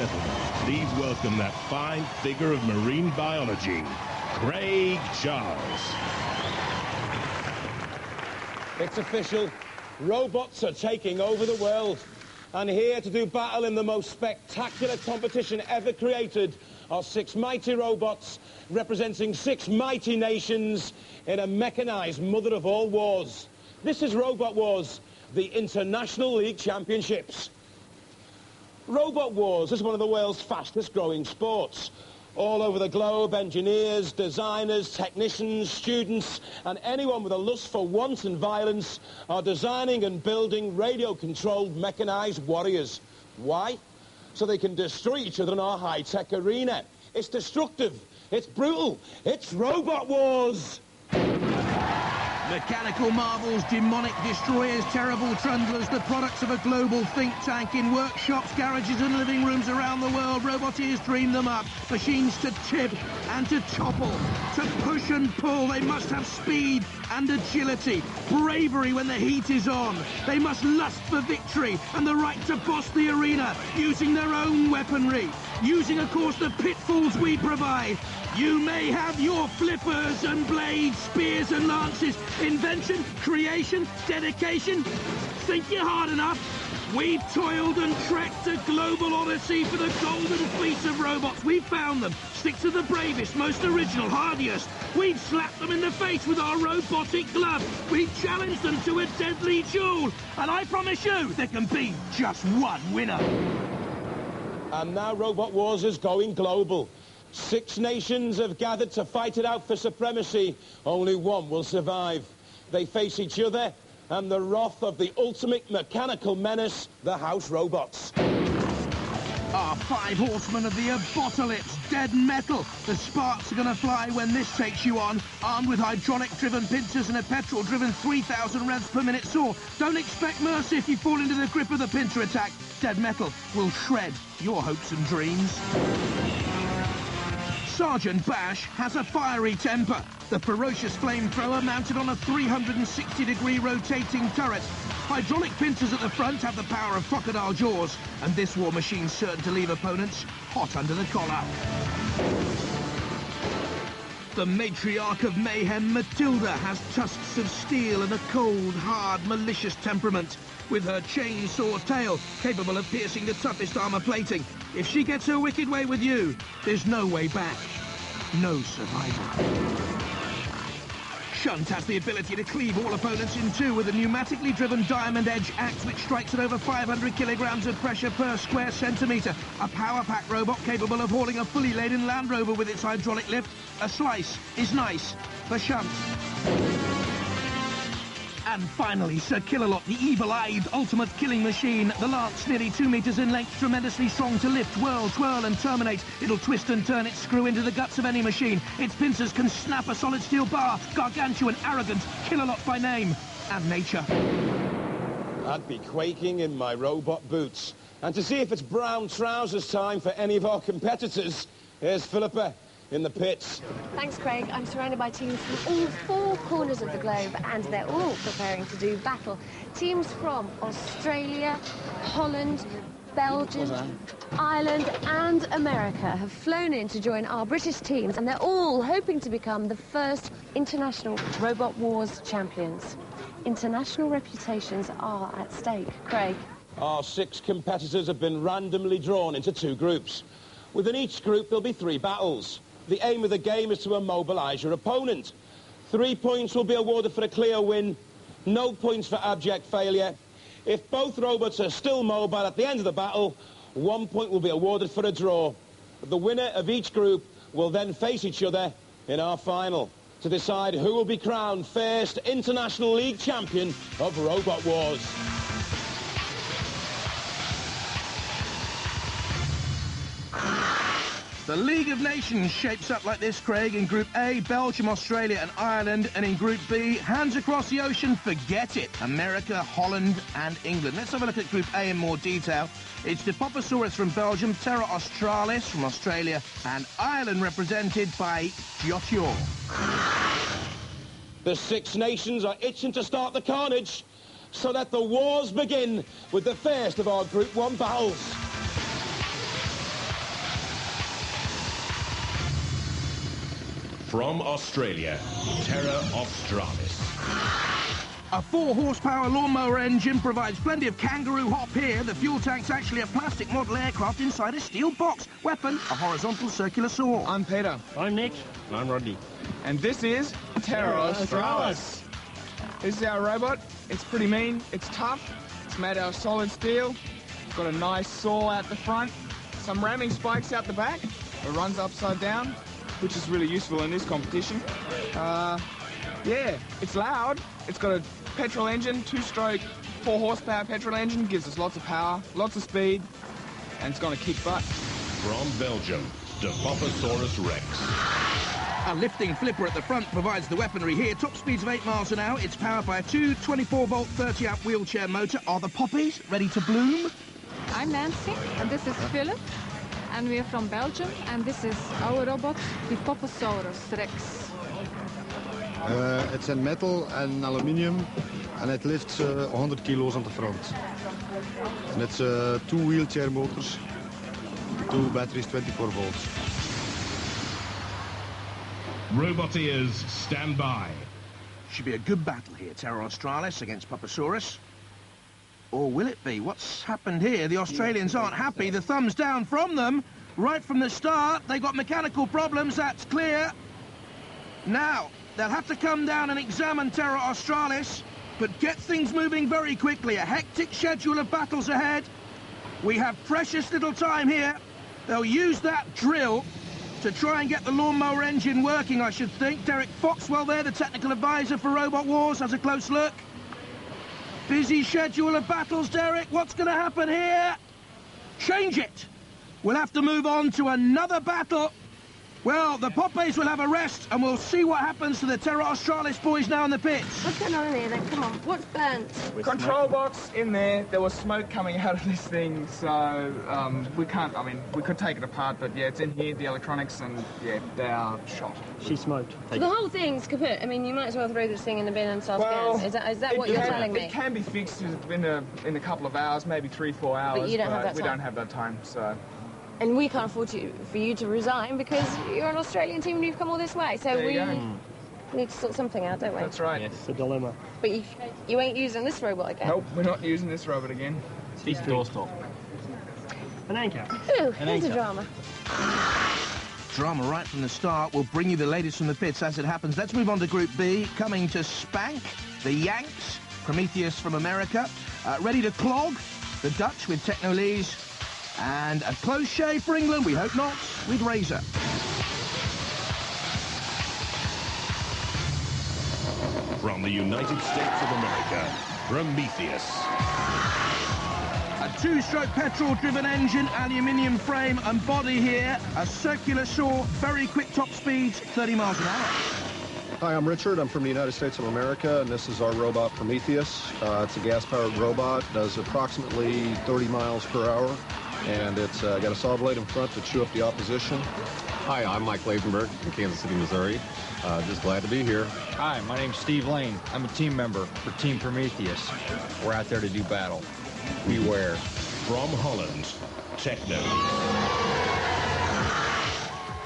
gentlemen, please welcome that fine figure of marine biology, Craig Charles. It's official. Robots are taking over the world. And here to do battle in the most spectacular competition ever created are 6 mighty robots representing 6 mighty nations in a mechanized mother of all wars. This is Robot Wars, the International League Championships. Robot Wars is one of the world's fastest growing sports. All over the globe, engineers, designers, technicians, students, and anyone with a lust for wanton violence are designing and building radio-controlled mechanized warriors. Why? So they can destroy each other in our high-tech arena. It's destructive, it's brutal, it's Robot Wars! Mechanical marvels, demonic destroyers, terrible trundlers, the products of a global think tank in workshops, garages and living rooms around the world. Roboteers dream them up. Machines to tip and to topple, to push and pull. They must have speed and agility, bravery when the heat is on. They must lust for victory and the right to boss the arena, using their own weaponry, using, of course, the pitfalls we provide. You may have your flippers and blades, spears and lances, invention, creation, dedication. Think you're hard enough? We've toiled and trekked a global odyssey for the golden fleece of robots. We've found them. Stick to the bravest, most original, hardiest. We've slapped them in the face with our robotic glove. We've challenged them to a deadly duel. And I promise you, there can be just one winner. And now Robot Wars is going global. 6 nations have gathered to fight it out for supremacy. Only one will survive. They face each other and the wrath of the ultimate mechanical menace, the house robots. Our 5 horsemen of the Apocalypse, dead metal. The sparks are going to fly when this takes you on. Armed with hydraulic-driven pincers and a petrol-driven 3,000 revs per minute saw. Don't expect mercy if you fall into the grip of the pincer attack. Dead metal will shred your hopes and dreams. Sergeant Bash has a fiery temper. The ferocious flamethrower mounted on a 360-degree rotating turret. Hydraulic pincers at the front have the power of crocodile jaws, and this war machine's certain to leave opponents hot under the collar. The matriarch of mayhem, Matilda, has tusks of steel and a cold, hard, malicious temperament, with her chainsaw tail capable of piercing the toughest armor plating. If she gets her wicked way with you, there's no way back. No survivor. Shunt has the ability to cleave all opponents in two with a pneumatically driven diamond edge axe which strikes at over 500 kilograms of pressure per square centimetre. A power-pack robot capable of hauling a fully laden Land Rover with its hydraulic lift. A slice is nice for Shunt. And finally, Sir Killalot, the evil-eyed ultimate killing machine. The lance, nearly 2 meters in length, tremendously strong to lift, whirl, twirl and terminate. It'll twist and turn its screw into the guts of any machine. Its pincers can snap a solid steel bar. Gargantuan, arrogant, Killalot by name and nature. I'd be quaking in my robot boots. And to see if it's brown trousers time for any of our competitors, here's Philippa in the pits. Thanks, Craig. I'm surrounded by teams from all 4 corners of the globe, and they're all preparing to do battle. Teams from Australia, Holland, Belgium, Ireland and America have flown in to join our British teams, and they're all hoping to become the first international Robot Wars champions. International reputations are at stake. Craig. Our 6 competitors have been randomly drawn into 2 groups. Within each group there'll be 3 battles. The aim of the game is to immobilise your opponent. 3 points will be awarded for a clear win, no points for abject failure. If both robots are still mobile at the end of the battle, 1 point will be awarded for a draw. The winner of each group will then face each other in our final to decide who will be crowned first International League champion of Robot Wars. The League of Nations shapes up like this, Craig. In Group A, Belgium, Australia and Ireland. And in Group B, hands across the ocean, forget it. America, Holland and England. Let's have a look at Group A in more detail. It's Depopposaurus from Belgium, Terra Australis from Australia and Ireland represented by Diotoir. The 6 nations are itching to start the carnage, so let the wars begin with the first of our Group 1 battles. From Australia, Terra Australis. A 4-horsepower lawnmower engine provides plenty of kangaroo hop here. The fuel tank's actually a plastic model aircraft inside a steel box. Weapon, a horizontal circular saw. I'm Peter. I'm Nick. And I'm Rodney. And this is Terra Australis. This is our robot. It's pretty mean. It's tough. It's made out of solid steel. It's got a nice saw out the front. Some ramming spikes out the back. It runs upside down, which is really useful in this competition. Yeah, it's loud. It's got a petrol engine, 2-stroke, 4-horsepower petrol engine. Gives us lots of power, lots of speed, and it's going to kick butt. From Belgium, Depopposaurus Rex. A lifting flipper at the front provides the weaponry here. Top speeds of 8 miles an hour. It's powered by a 24-volt, 30-amp wheelchair motor. Are the poppies ready to bloom? I'm Nancy, and this is Philip, and we are from Belgium, and this is our robot, Depopposaurus Rex. It's in metal and aluminium, and it lifts 100 kilos on the front. And it's 2 wheelchair motors, 2 batteries, 24 volts. Robotwars, stand by. Should be a good battle here, Terra Australis against Depopposaurus. Or will it be? What's happened here? The Australians aren't happy. The thumbs down from them. Right from the start, they got mechanical problems, that's clear. Now, they'll have to come down and examine Terra Australis, but get things moving very quickly. A hectic schedule of battles ahead. We have precious little time here. They'll use that drill to try and get the lawnmower engine working, I should think. Derek Foxwell there, the technical advisor for Robotwars, has a close look. Busy schedule of battles, Derek. What's going to happen here? Change it. We'll have to move on to another battle. Well, the Poppies will have a rest, and we'll see what happens to the Terra Australis boys now in the pits. What's going on in here then? Come on, what's burnt? Control box in there. There was smoke coming out of this thing, so we can't, we could take it apart, but yeah, it's in here, the electronics, and yeah, they are shot. She smoked. So the whole thing's kaput. I mean, you might as well throw this thing in the bin and start again. Is that what you're telling me? It can be fixed in a couple of hours, maybe 3-4 hours, but you don't have that time. We don't have that time, so... And we can't afford for you to resign because you're an Australian team and you've come all this way. So we need to sort something out, don't we? That's right. Yes, it's a dilemma. But you ain't using this robot again? Nope, we're not using this robot again. He's doorstop. An anchor. Ooh, here's a drama. Drama right from the start. We'll bring you the latest from the pits as it happens. Let's move on to Group B. Coming to Spank, the Yanks, Prometheus from America. Ready to clog, the Dutch with Techno-Lease. And a close shave for England, we hope not, with Razer. From the United States of America, Prometheus. A 2-stroke petrol-driven engine, aluminium frame and body here. A circular saw, very quick top speeds, 30 miles an hour. Hi, I'm Richard. I'm from the United States of America, and this is our robot Prometheus. It's a gas-powered robot, does approximately 30 miles per hour. And it's got a saw blade in front to chew up the opposition. Hi, I'm Mike Lavenberg from Kansas City, Missouri. Just glad to be here. Hi, my name's Steve Lane. I'm a team member for Team Prometheus. We're out there to do battle. Beware. From Holland, Techno.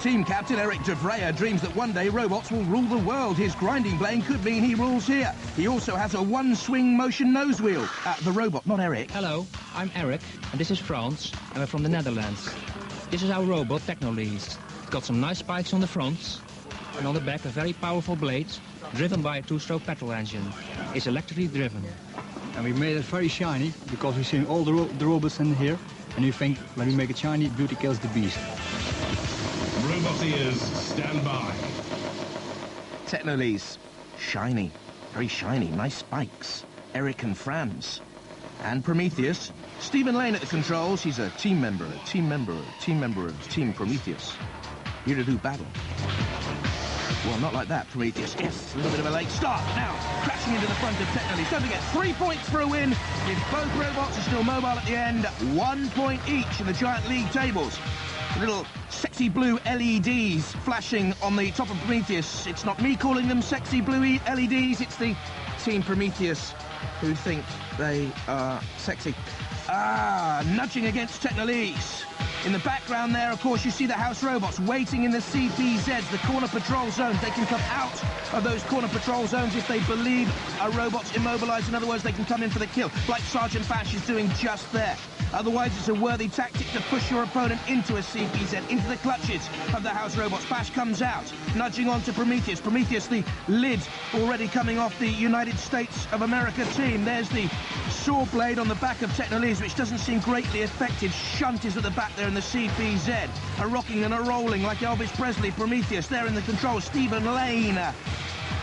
Team captain Eric de Vreyer dreams that one day robots will rule the world. His grinding blade could mean he rules here. He also has a one-swing motion nose wheel. The robot, not Eric. Hello, I'm Eric, and this is Frans, and we're from the Netherlands. This is our robot, Techno-Lease. It's got some nice spikes on the front, and on the back a very powerful blade, driven by a 2-stroke petrol engine. It's electrically driven. And we made it very shiny, because we've seen all the robots in here, and we think when we make it shiny, beauty kills the beast. Robotwars, stand by. Techno-Lease, shiny, very shiny, nice spikes. Eric and Franz. And Prometheus, Stephen Lane at the controls. He's a team member of Team Prometheus. Here to do battle. Well, not like that, Prometheus. Yes, a little bit of a late start. Now, crashing into the front of Techno-Lease. Don't forget, 3 points for a win. If both robots are still mobile at the end, 1 point each in the giant league tables. Little sexy blue LEDs flashing on the top of Prometheus. It's not me calling them sexy blue LEDs, it's the Team Prometheus who think they are sexy. Nudging against Techno-Lease. In the background there, of course, you see the house robots waiting in the CPZs, the corner patrol zones. They can come out of those corner patrol zones if they believe a robot's immobilized. In other words, they can come in for the kill, like Sergeant Bash is doing just there. Otherwise, it's a worthy tactic to push your opponent into a CPZ, into the clutches of the house robots. Bash comes out, nudging on to Prometheus. Prometheus, the lid already coming off the United States of America team. There's the saw blade on the back of Techno-Lease, which doesn't seem greatly affected. Shunt is at the back there in the CPZ. A rocking and a rolling like Elvis Presley. Prometheus there in the controls. Stephen Lane